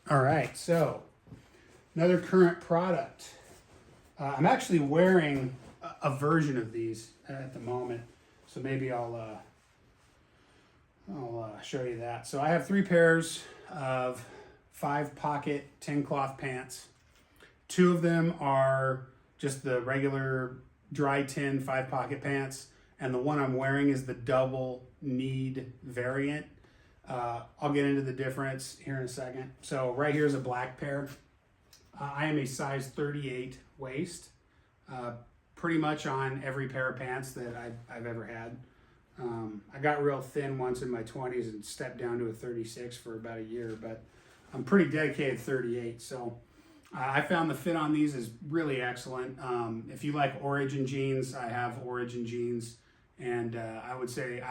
All right, so another current product. I'm actually wearing a version of these at the moment, so maybe I'll show you that. So I have 3 pairs of 5-pocket tin cloth pants. 2 of them are just the regular dry tin 5-pocket pants, and the one I'm wearing is the double kneed variant. I'll get into the difference here in a second. So right here is a black pair. I am a size 38 waist, pretty much on every pair of pants that I've ever had. I got real thin once in my 20s and stepped down to a 36 for about a year, but I'm pretty dedicated 38. So I found the fit on these is really excellent. If you like Origin jeans, I have Origin jeans, and I would say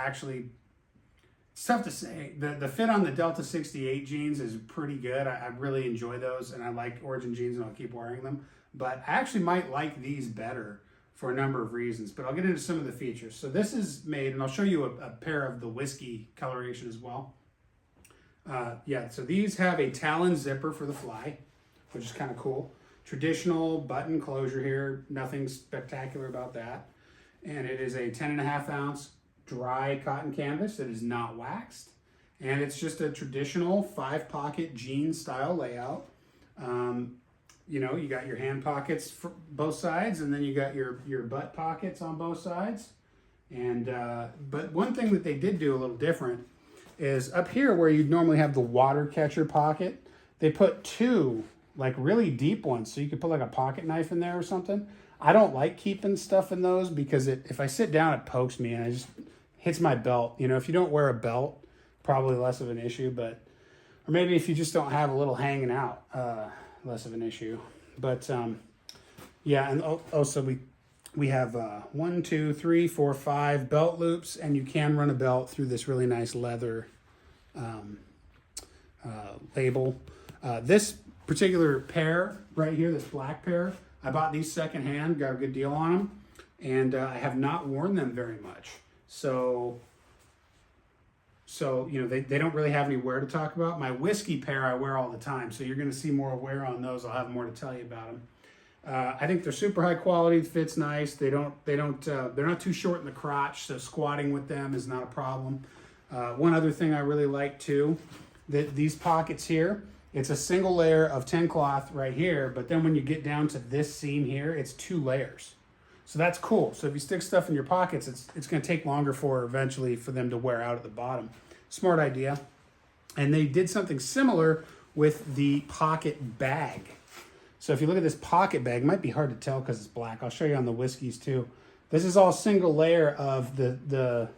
it's tough to say. The fit on the Delta 68 jeans is pretty good. I really enjoy those, and I like Origin jeans, and I'll keep wearing them. But I actually might like these better for a number of reasons. But I'll get into some of the features. So this is made, and I'll show you a pair of the whiskey coloration as well. So these have a talon zipper for the fly, which is kind of cool. Traditional button closure here, nothing spectacular about that. And it is a 10.5 ounce dry cotton canvas that is not waxed, and it's just a traditional 5-pocket jean style layout. You got your hand pockets for both sides, and then you got your butt pockets on both sides. And but one thing that they did do a little different is up here where you'd normally have the water catcher pocket, they put 2 like really deep ones, so you could put like a pocket knife in there or something. I don't like keeping stuff in those because if I sit down, it pokes me and it just hits my belt. If you don't wear a belt, probably less of an issue, or maybe if you just don't have a little hanging out, less of an issue. But and also we have 1, 2, 3, 4, 5 belt loops, and you can run a belt through this really nice leather label. This particular pair right here, this black pair, I bought these secondhand, got a good deal on them, and I have not worn them very much. So they don't really have any wear to talk about. My whiskey pair I wear all the time, so you're going to see more wear on those. I'll have more to tell you about them. I think they're super high quality. It fits nice. They're not too short in the crotch, so squatting with them is not a problem. One other thing I really like too, that these pockets here, it's a single layer of tin cloth right here, but then when you get down to this seam here, it's 2 layers. So that's cool. So if you stick stuff in your pockets, it's going to take longer eventually for them to wear out at the bottom. Smart idea. And they did something similar with the pocket bag. So if you look at this pocket bag, it might be hard to tell because it's black. I'll show you on the whiskeys too. This is all single layer of the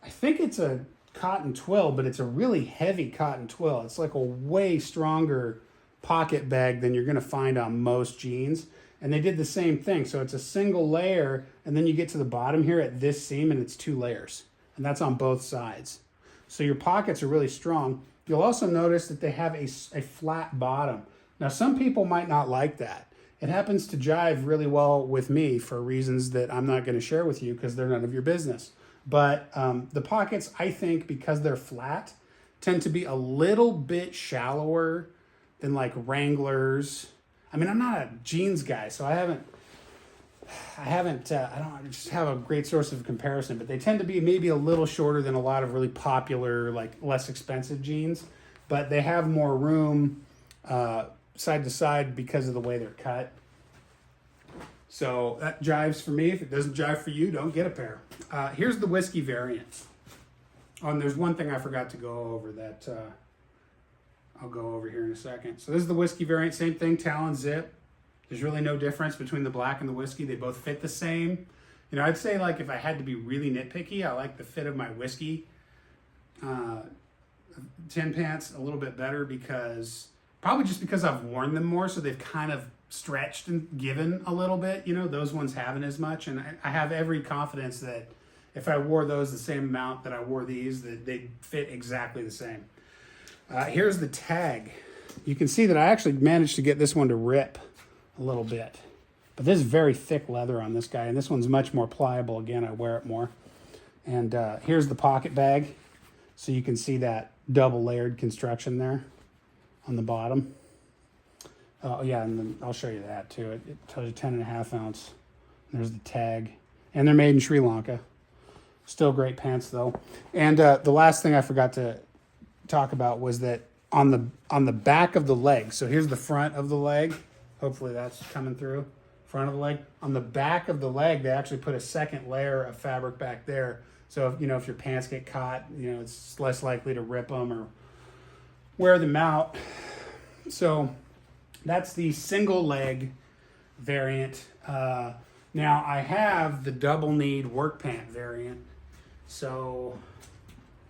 I think it's a cotton twill, but it's a really heavy cotton twill. It's like a way stronger pocket bag than you're going to find on most jeans. And they did the same thing. So it's a single layer, and then you get to the bottom here at this seam, and it's 2 layers. And that's on both sides. So your pockets are really strong. You'll also notice that they have a flat bottom. Now, some people might not like that. It happens to jive really well with me for reasons that I'm not going to share with you because they're none of your business. But the pockets, I think, because they're flat, tend to be a little bit shallower than like Wranglers. I mean, I'm not a jeans guy, so I don't just have a great source of comparison, but they tend to be maybe a little shorter than a lot of really popular, like less expensive jeans, but they have more room side to side because of the way they're cut. So that jives for me. If it doesn't jive for you, don't get a pair. Here's the whiskey variant. Oh, and there's one thing I forgot to go over that I'll go over here in a second. So this is the whiskey variant, same thing, talon zip. There's really no difference between the black and the whiskey. They both fit the same. I'd say like if I had to be really nitpicky, I like the fit of my whiskey tin pants a little bit better because I've worn them more, so they've kind of stretched and given a little bit. Those ones haven't as much, and I have every confidence that if I wore those the same amount that I wore these, that they'd fit exactly the same. Here's the tag. You can see that I actually managed to get this one to rip a little bit. But this is very thick leather on this guy, and this one's much more pliable. Again, I wear it more. And here's the pocket bag. So you can see that double layered construction there. on the bottom. Oh yeah, and then I'll show you that too. It tells you 10.5 ounce. There's the tag, and they're made in Sri Lanka. Still great pants though. And the last thing I forgot to talk about was that on the back of the leg. So here's the front of the leg. Hopefully that's coming through. Front of the leg. On the back of the leg, they actually put a second layer of fabric back there. So if, if your pants get caught, it's less likely to rip them or wear them out. So that's the single leg variant. Now I have the double kneed work pant variant. So I'm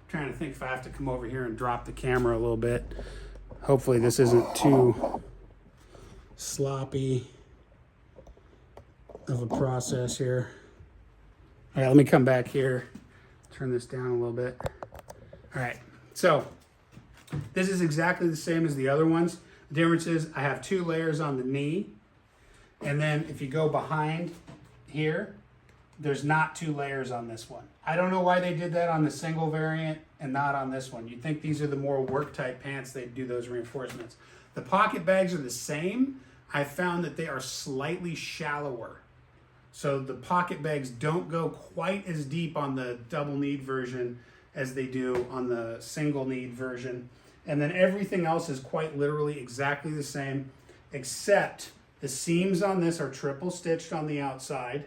trying to think if I have to come over here and drop the camera a little bit. Hopefully this isn't too sloppy of a process here. All right, let me come back here. Turn this down a little bit. All right, so this is exactly the same as the other ones. The difference is I have 2 layers on the knee, and then if you go behind here, there's not 2 layers on this one. I don't know why they did that on the single variant and not on this one. You'd think these are the more work type pants, they'd do those reinforcements. The pocket bags are the same. I found that they are slightly shallower. So the pocket bags don't go quite as deep on the double kneed version as they do on the single kneed version. And then everything else is quite literally exactly the same, except the seams on this are triple stitched on the outside,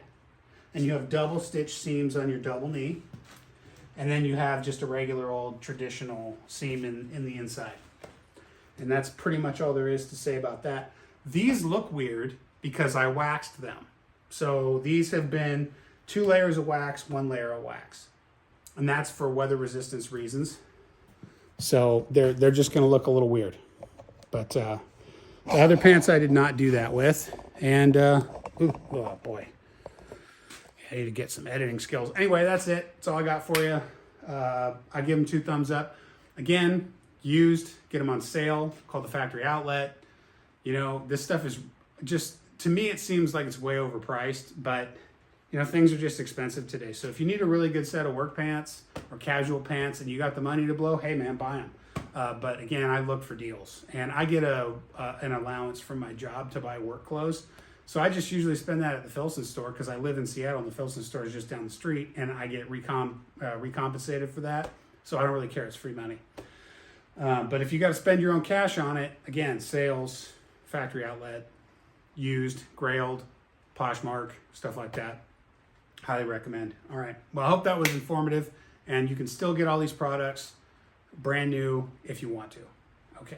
and you have double stitched seams on your double knee. And then you have just a regular old traditional seam in the inside. And that's pretty much all there is to say about that. These look weird because I waxed them. So these have been 2 layers of wax, 1 layer of wax. And that's for weather resistance reasons. So they're just going to look a little weird. But the other pants I did not do that with. And, oh boy. I need to get some editing skills. Anyway, that's it. That's all I got for you. I give them 2 thumbs up. Again, used, get them on sale, called the factory outlet. This stuff is just, to me, it seems like it's way overpriced, but things are just expensive today. So if you need a really good set of work pants or casual pants and you got the money to blow, hey man, buy them. But again, I look for deals, and I get an allowance from my job to buy work clothes. So I just usually spend that at the Filson store because I live in Seattle and the Filson store is just down the street, and I get recompensated for that. So I don't really care. It's free money. But if you got to spend your own cash on it, again, sales, factory outlet, used, Grailed, Poshmark, stuff like that. Highly recommend. All right. Well, I hope that was informative, and you can still get all these products brand new if you want to. Okay.